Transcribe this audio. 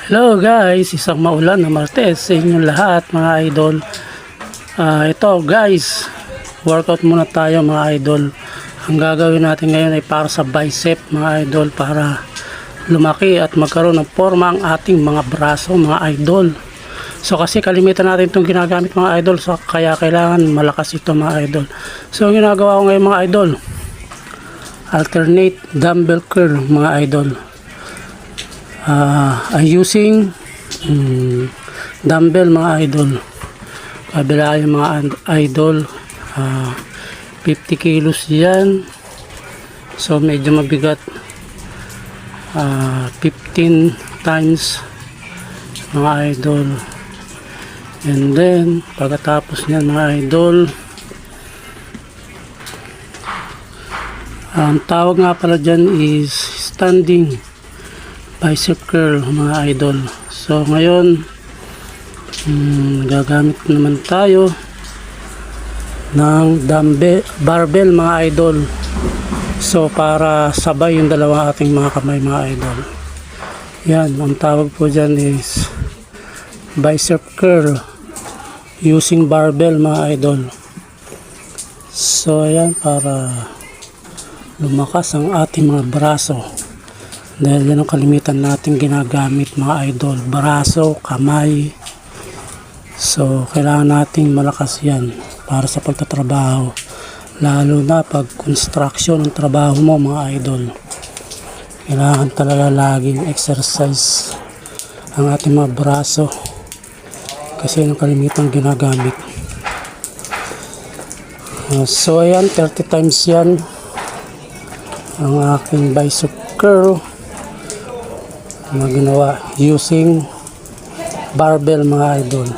Hello guys, isang maulan na Martes sa inyong lahat mga idol. Ito guys, workout muna tayo mga idol. Ang gagawin natin ngayon ay para sa bicep mga idol, para lumaki at magkaroon ng forma ang ating mga braso mga idol. So kasi kalimitan natin itong ginagamit mga idol, so kaya kailangan malakas ito mga idol. So ang ginagawa ko ngayon mga idol, alternate dumbbell curl mga idol. I'm using dumbbell mga idol. Kabila yung mga idol, 50 kilos yan, so medyo mabigat. 15 times mga idol, and then pagkatapos nyan mga idol, ang tawag nga pala dyan is standing bicep curl mga idol. So ngayon gagamit naman tayo ng barbell mga idol, so para sabay yung dalawa ating mga kamay mga idol. Yan, ang tawag po dyan is bicep curl using barbell mga idol. So ayan, para lumakas ang ating mga braso, dahil yan ang kalimitan natin ginagamit mga idol, braso, kamay. So kailangan nating malakas yan para sa pagtatrabaho, lalo na pag construction ng trabaho mo mga idol. Kailangan talaga laging exercise ang ating mga braso, kasi yan ang kalimitang ginagamit. So ayan, 30 times yan ang aking bicep curl na ginawa using barbell mga idol.